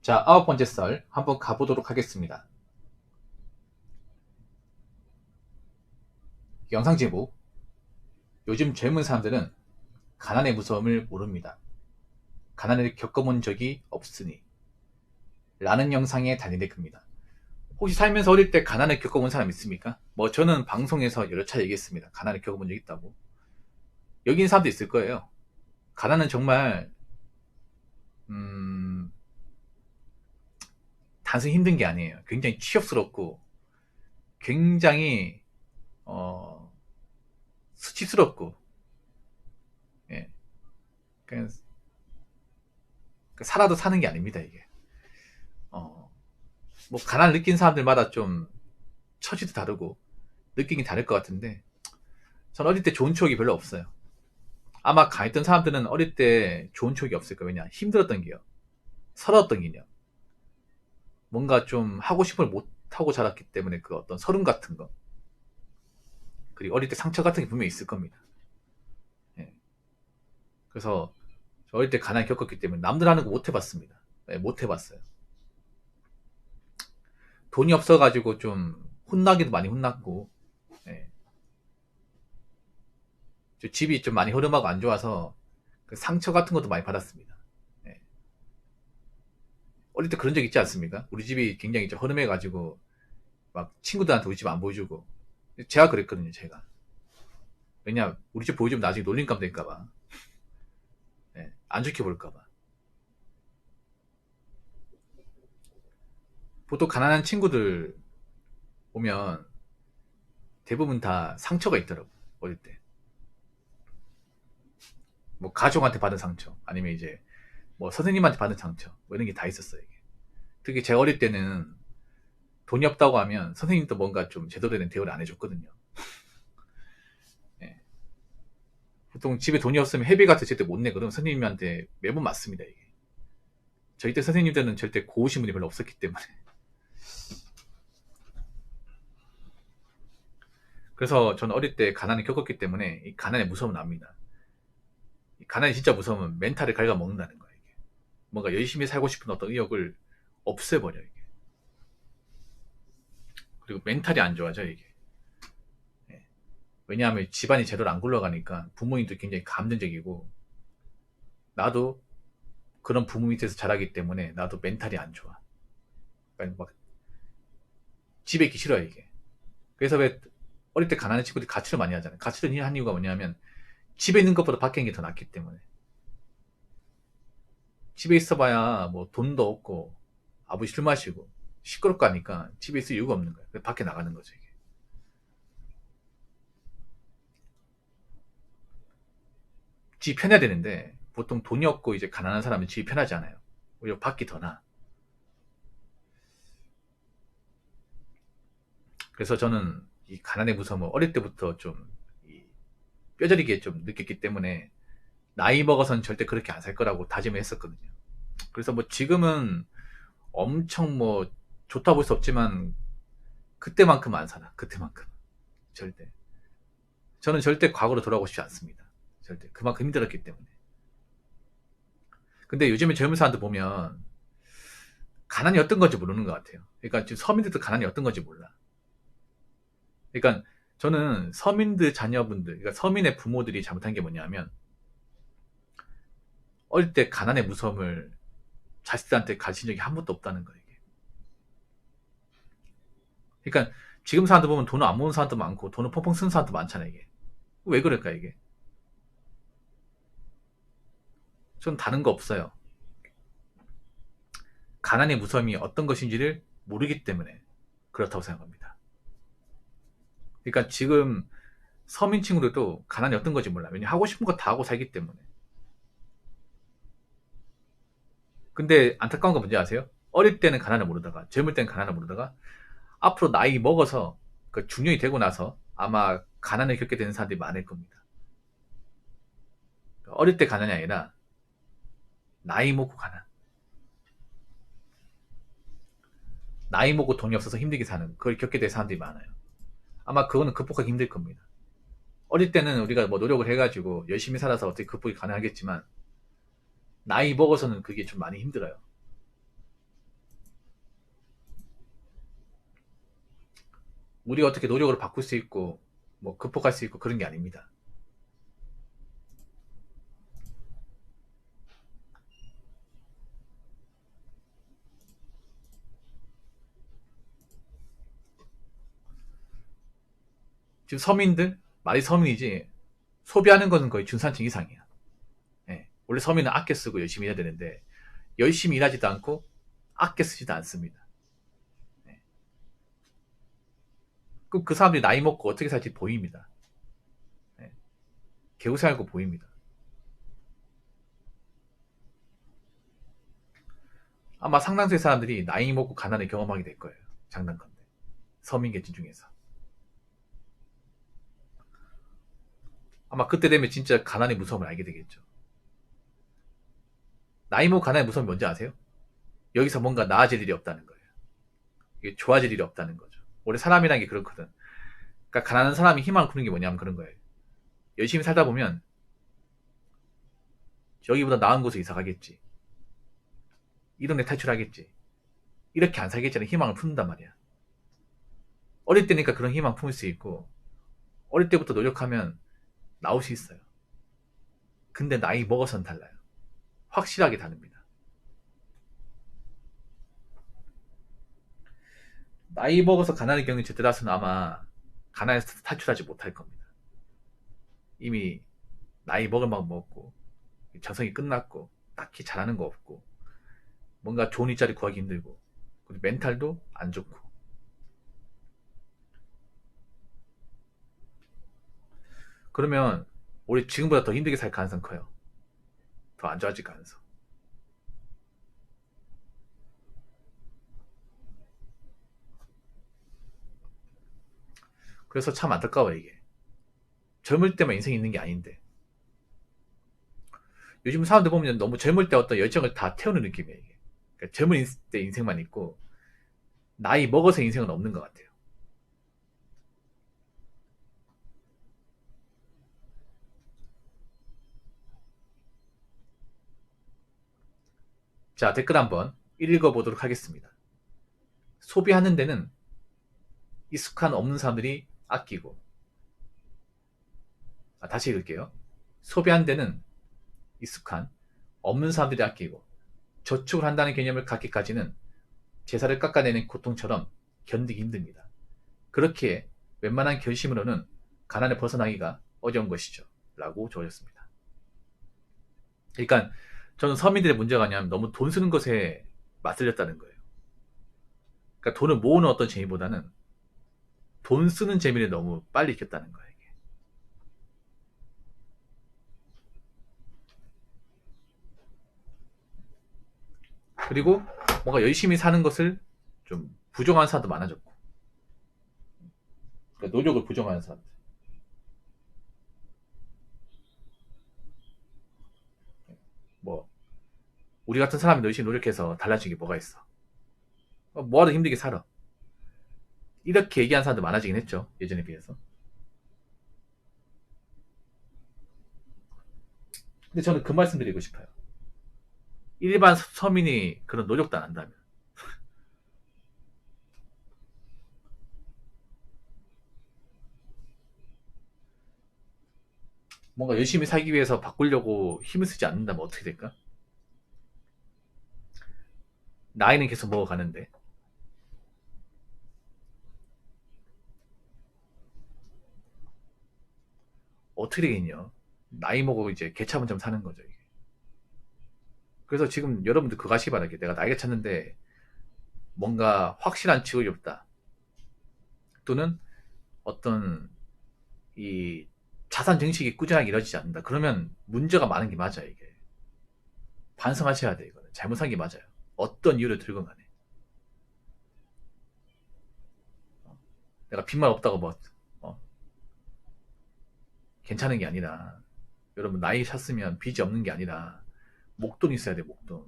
자, 9번째 썰 한번 가보도록 하겠습니다. 영상 제목, 요즘 젊은 사람들은 가난의 무서움을 모릅니다. 가난을 겪어본 적이 없으니 라는 영상에 달린 댓글입니다. 혹시 살면서 어릴 때 가난을 겪어본 사람 있습니까? 저는 방송에서 여러 차례 얘기했습니다. 가난을 겪어본 적 있다고. 여기 있는 사람도 있을 거예요. 가난은 정말 음, 단순히 힘든 게 아니에요. 굉장히 취업스럽고 굉장히 어, 수치스럽고, 예, 그냥 살아도 사는 게 아닙니다, 이게. 어, 가난을 느낀 사람들마다 좀 처지도 다르고 느낌이 다를 것 같은데, 전 어릴 때 좋은 추억이 별로 없어요. 아마 가있던 사람들은 어릴 때 좋은 추억이 없을 거예요. 왜냐? 힘들었던 게요. 서러웠던 게요. 뭔가 좀 하고 싶은 걸 못하고 자랐기 때문에 그 어떤 서름 같은 거. 그리고 어릴 때 상처 같은 게 분명히 있을 겁니다. 예. 그래서 저 어릴 때 가난 겪었기 때문에 남들 하는 거 못 해봤습니다. 예, 못 해봤어요. 돈이 없어가지고 좀 혼나기도 많이 혼났고, 예. 집이 좀 많이 허름하고 안 좋아서 그 상처 같은 것도 많이 받았습니다. 예. 어릴 때 그런 적 있지 않습니까? 우리 집이 굉장히 좀 허름해가지고 막 친구들한테 우리 집 안 보여주고. 제가 그랬거든요, 제가. 왜냐, 우리 집 보여주면 나중에 놀림감 될까봐. 예, 안 좋게 볼까봐. 보통 가난한 친구들 보면 대부분 다 상처가 있더라고, 어릴 때. 가족한테 받은 상처, 아니면 이제 선생님한테 받은 상처, 이런 게 다 있었어요, 이게. 특히 제가 어릴 때는 돈이 없다고 하면 선생님도 뭔가 좀 제대로 된 대우를 안 해줬거든요. 예. 보통 집에 돈이 없으면 회비 같은 제때 못 내. 그러면 선생님한테 매번 맞습니다, 이게. 저희 때 선생님들은 절대 고우신 분이 별로 없었기 때문에. 그래서 저는 어릴 때 가난을 겪었기 때문에 이 가난의 무서움은 압니다. 이 가난이 진짜 무서우면 멘탈을 갉아먹는다는 거예요, 이게. 뭔가 열심히 살고 싶은 어떤 의욕을 없애버려, 이게. 그리고 멘탈이 안 좋아져, 이게. 예. 왜냐하면 집안이 제대로 안 굴러가니까 부모님도 굉장히 감정적이고, 나도 그런 부모 밑에서 자라기 때문에 나도 멘탈이 안 좋아. 그러니까 막 집에 있기 싫어요, 이게. 그래서 왜 어릴 때 가난한 친구들이 가출을 많이 하잖아요. 가출을 한 이유가 뭐냐면 집에 있는 것보다 밖에 있는 게 더 낫기 때문에. 집에 있어봐야 돈도 없고 아버지 술 마시고 시끄럽고 하니까 집에 있을 이유가 없는 거예요. 그래서 밖에 나가는 거죠, 이게. 집이 편해야 되는데 보통 돈이 없고 이제 가난한 사람은 집이 편하지 않아요. 오히려 밖이 더 나아. 그래서 저는 이 가난의 무서움을 어릴 때부터 좀 뼈저리게 좀 느꼈기 때문에 나이 먹어서는 절대 그렇게 안 살 거라고 다짐을 했었거든요. 그래서 지금은 엄청 좋다 볼 수 없지만 그때만큼 안 살아. 그때만큼. 절대. 저는 절대 과거로 돌아가고 싶지 않습니다. 절대. 그만큼 힘들었기 때문에. 근데 요즘에 젊은 사람들 보면 가난이 어떤 건지 모르는 것 같아요. 그러니까 지금 서민들도 가난이 어떤 건지 몰라. 그러니까 저는 서민들 자녀분들, 그러니까 서민의 부모들이 잘못한 게 뭐냐면 어릴 때 가난의 무서움을 자식들한테 가르친 적이 한 번도 없다는 거예요. 이게. 그러니까 지금 사람들 보면 돈을 안 모으는 사람도 많고 돈을 펑펑 쓰는 사람도 많잖아요. 이게. 왜 그럴까 이게? 전 다른 거 없어요. 가난의 무서움이 어떤 것인지를 모르기 때문에 그렇다고 생각합니다. 그러니까 지금 서민 친구들도 가난이 어떤 건지 몰라. 왜냐 하고 싶은 거 다 하고 살기 때문에. 근데 안타까운 건 뭔지 아세요? 어릴 때는 가난을 모르다가 젊을 때는 가난을 모르다가 앞으로 나이 먹어서 그 중년이 되고 나서 아마 가난을 겪게 되는 사람들이 많을 겁니다. 어릴 때 가난이 아니라 나이 먹고 가난. 나이 먹고 돈이 없어서 힘들게 사는 그걸 겪게 될 사람들이 많아요. 아마 그거는 극복하기 힘들 겁니다. 어릴 때는 우리가 노력을 해가지고 열심히 살아서 어떻게 극복이 가능하겠지만 나이 먹어서는 그게 좀 많이 힘들어요. 우리가 어떻게 노력으로 바꿀 수 있고 뭐 극복할 수 있고 그런 게 아닙니다. 지금 서민들 말이 서민이지 소비하는 것은 거의 중산층 이상이야. 예. 원래 서민은 아껴 쓰고 열심히 해야 되는데 열심히 일하지도 않고 아껴 쓰지도 않습니다. 예. 그 사람들이 나이 먹고 어떻게 살지 보입니다. 예. 개고생하고 보입니다. 아마 상당수의 사람들이 나이 먹고 가난을 경험하게 될 거예요. 장난건데. 서민 계층 중에서. 아마 그때 되면 진짜 가난의 무서움을 알게 되겠죠. 나이 먹고 가난의 무서움이 뭔지 아세요? 여기서 뭔가 나아질 일이 없다는 거예요. 이게 좋아질 일이 없다는 거죠. 원래 사람이라는 게 그렇거든. 그러니까 가난한 사람이 희망을 품는 게 뭐냐면 그런 거예요. 열심히 살다 보면 여기보다 나은 곳에 이사 가겠지. 이 동네 탈출하겠지. 이렇게 안 살겠지는 희망을 품는단 말이야. 어릴 때니까 그런 희망 품을 수 있고 어릴 때부터 노력하면 나올 수 있어요. 근데 나이 먹어서는 달라요. 확실하게 다릅니다. 나이 먹어서 가난을 겪는 대다수는 아마 가난에서 탈출하지 못할 겁니다. 이미 나이 먹을 만큼 먹고 자성이 끝났고 딱히 잘하는 거 없고 뭔가 좋은 일자리 구하기 힘들고 그리고 멘탈도 안 좋고 그러면 우리 지금보다 더 힘들게 살 가능성 커요. 더 안 좋아질 가능성. 그래서 참 안타까워요 이게. 젊을 때만 인생이 있는 게 아닌데 요즘 사람들 보면 너무 젊을 때 어떤 열정을 다 태우는 느낌이에요 이게. 그러니까 젊은 때 인생만 있고 나이 먹어서 인생은 없는 것 같아요. 자, 댓글 한번 읽어보도록 하겠습니다. 소비하는 데는 익숙한 없는 사람들이 아끼고 다시 읽을게요. 소비하는 데는 익숙한 없는 사람들이 아끼고 저축을 한다는 개념을 갖기까지는 제사를 깎아내는 고통처럼 견디기 힘듭니다. 그렇기에 웬만한 결심으로는 가난에 벗어나기가 어려운 것이죠. 라고 적어졌습니다. 그러니까 저는 서민들의 문제가 아니면 너무 돈 쓰는 것에 맞들렸다는 거예요. 그러니까 돈을 모으는 어떤 재미보다는 돈 쓰는 재미를 너무 빨리 익혔다는 거예요. 이게. 그리고 뭔가 열심히 사는 것을 좀 부정하는 사람도 많아졌고 그러니까 노력을 부정하는 사람들. 뭐 우리 같은 사람이 열심히 노력해서 달라지는 게 뭐가 있어. 뭐하러 힘들게 살아. 이렇게 얘기하는 사람도 많아지긴 했죠. 예전에 비해서. 근데 저는 그 말씀 드리고 싶어요. 일반 서민이 그런 노력도 안 한다면 뭔가 열심히 살기 위해서 바꾸려고 힘을 쓰지 않는다면 어떻게 될까? 나이는 계속 먹어가는데 어떻게 되겠냐. 나이 먹고 이제 개차문점 사는 거죠. 이게. 그래서 지금 여러분들 그거 하시기 바랄게요. 내가 나이가 찼는데 뭔가 확실한 직업이 없다. 또는 어떤 이 자산 증식이 꾸준하게 이루어지지 않는다. 그러면 문제가 많은 게 맞아요. 이게. 반성하셔야 돼요. 이거는. 잘못한 게 맞아요. 어떤 이유를 들건 간에. 내가 빚만 없다고 뭐 괜찮은 게 아니라 여러분 나이 찼으면 빚이 없는 게 아니라 목돈 있어야 돼. 목돈.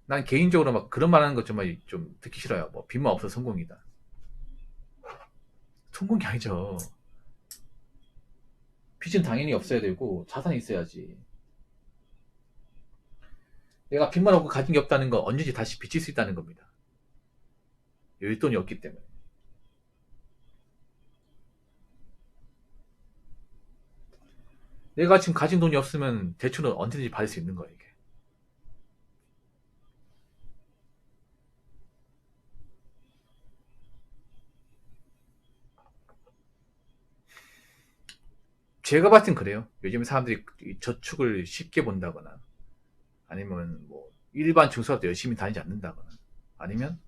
난 개인적으로 막 그런 말 하는 거 정말 좀 듣기 싫어요. 뭐 빚만 없어 성공이다. 성공이 아니죠. 빚은 당연히 없어야 되고 자산이 있어야지. 내가 빚만 없고 가진 게 없다는 건 언제든지 다시 빚질 수 있다는 겁니다. 여윳돈이 없기 때문에. 내가 지금 가진 돈이 없으면 대출은 언제든지 받을 수 있는 거야, 이게. 제가 봤을 땐 그래요. 요즘 사람들이 저축을 쉽게 본다거나, 아니면 뭐 일반 중소학도 열심히 다니지 않는다거나, 아니면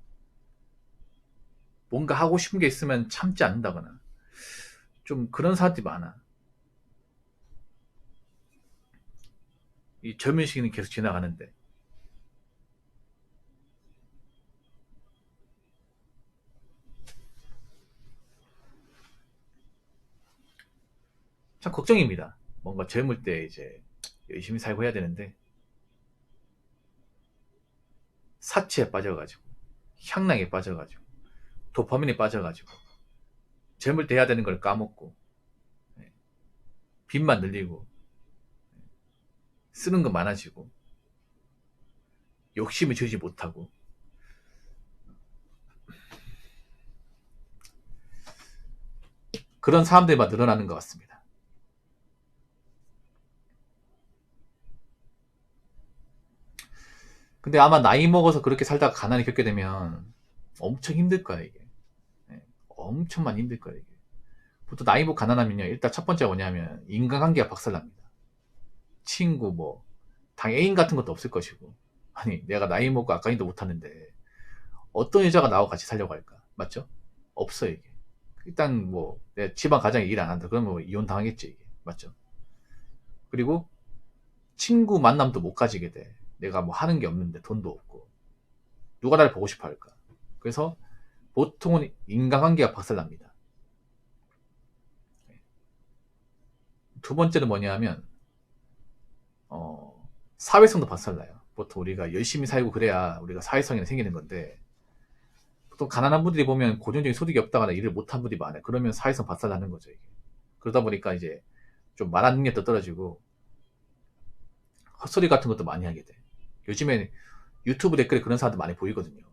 뭔가 하고 싶은 게 있으면 참지 않는다거나, 좀 그런 사람들이 많아. 이 젊은 시기는 계속 지나가는데. 참 걱정입니다. 뭔가 젊을 때 이제 열심히 살고 해야 되는데, 사치에 빠져가지고, 향락에 빠져가지고, 도파민에 빠져가지고, 젊을 때 해야 되는 걸 까먹고, 빚만 늘리고, 쓰는 거 많아지고, 욕심을 줄이지 못하고, 그런 사람들만 늘어나는 것 같습니다. 근데 아마 나이 먹어서 그렇게 살다가 가난을 겪게 되면 엄청 힘들 거야, 이게. 엄청 많이 힘들 거야, 이게. 보통 나이 먹고 가난하면요, 일단 첫 번째가 뭐냐면 인간관계가 박살납니다. 친구, 뭐, 당 애인 같은 것도 없을 것이고. 아니, 내가 나이 먹고 아까니도 못하는데 어떤 여자가 나하고 같이 살려고 할까? 맞죠? 없어, 이게. 일단 뭐, 내 집안 가정에 일 안 한다. 그러면 뭐 이혼 당하겠지, 이게. 맞죠? 그리고 친구 만남도 못 가지게 돼. 내가 뭐 하는 게 없는데 돈도 없고. 누가 나를 보고 싶어 할까? 그래서 보통은 인간관계가 박살납니다. 두 번째는 뭐냐면, 사회성도 박살나요. 보통 우리가 열심히 살고 그래야 우리가 사회성이 생기는 건데, 보통 가난한 분들이 보면 고정적인 소득이 없다거나 일을 못한 분들이 많아요. 그러면 사회성 박살나는 거죠, 이게. 그러다 보니까 이제 좀 말하는 능력도 떨어지고, 헛소리 같은 것도 많이 하게 돼. 요즘에 유튜브 댓글에 그런 사람들 많이 보이거든요.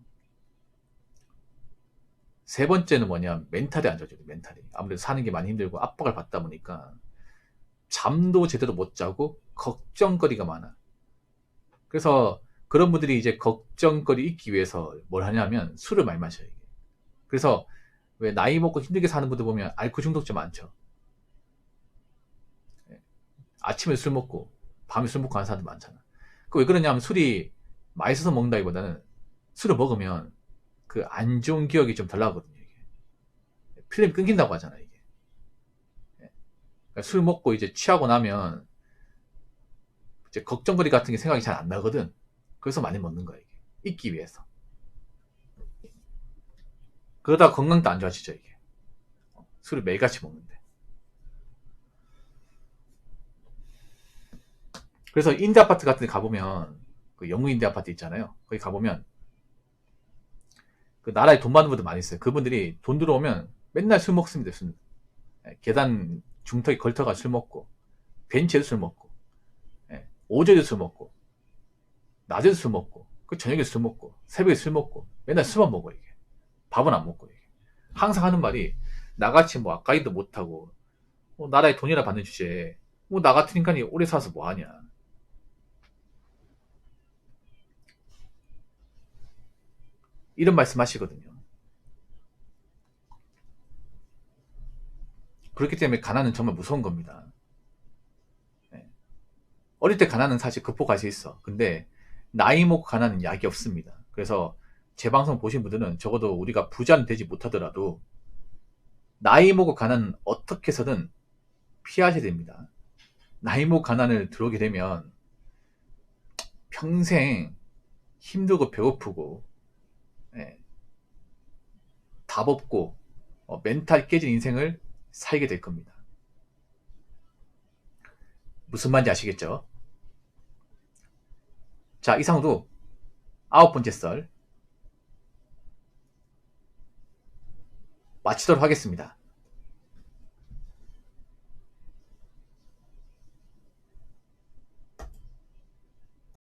세 번째는 뭐냐, 멘탈이 안 좋아져요, 멘탈이. 아무래도 사는 게 많이 힘들고 압박을 받다 보니까 잠도 제대로 못 자고 걱정거리가 많아. 그래서 그런 분들이 이제 걱정거리 잊기 위해서 뭘 하냐면 술을 많이 마셔요. 이게. 그래서 왜 나이 먹고 힘들게 사는 분들 보면 알코올 중독자 많죠. 아침에 술 먹고 밤에 술 먹고 하는 사람들 많잖아. 그 왜 그러냐면 술이 맛있어서 먹는다기보다는 술을 먹으면 그 안 좋은 기억이 좀 덜 나거든요. 이게. 필름이 끊긴다고 하잖아, 이게. 그러니까 술 먹고 이제 취하고 나면 이제 걱정거리 같은 게 생각이 잘 안 나거든. 그래서 많이 먹는 거야, 이게. 잊기 위해서. 그러다 건강도 안 좋아지죠, 이게. 술을 매일같이 먹는데. 그래서 임대 아파트 같은 데 가보면, 그 영무 임대 아파트 있잖아요. 거기 가보면, 그 나라에 돈 많은 분들 많이 있어요. 그분들이 돈 들어오면 맨날 술 먹습니다, 술. 계단 중턱에 걸터가 술 먹고, 벤치에도 술 먹고, 오전에도 술 먹고, 낮에도 술 먹고, 그 저녁에 술 먹고, 새벽에 술 먹고, 맨날 술만 먹어, 이게. 밥은 안 먹고, 이게. 항상 하는 말이, 나같이 뭐 아까이도 못하고, 나라에 돈이나 받는 주제에, 나 같은 인간이 오래 살아서 뭐 하냐. 이런 말씀 하시거든요. 그렇기 때문에 가난은 정말 무서운 겁니다. 어릴 때 가난은 사실 극복할 수 있어. 근데 나이 먹고 가난은 약이 없습니다. 그래서 제 방송 보신 분들은 적어도 우리가 부자는 되지 못하더라도 나이 먹고 가난은 어떻게 해서든 피하셔야 됩니다. 나이 먹고 가난을 들어오게 되면 평생 힘들고 배고프고 답 없고 멘탈 깨진 인생을 살게 될 겁니다. 무슨 말인지 아시겠죠? 자, 이상으로 9번째 썰 마치도록 하겠습니다.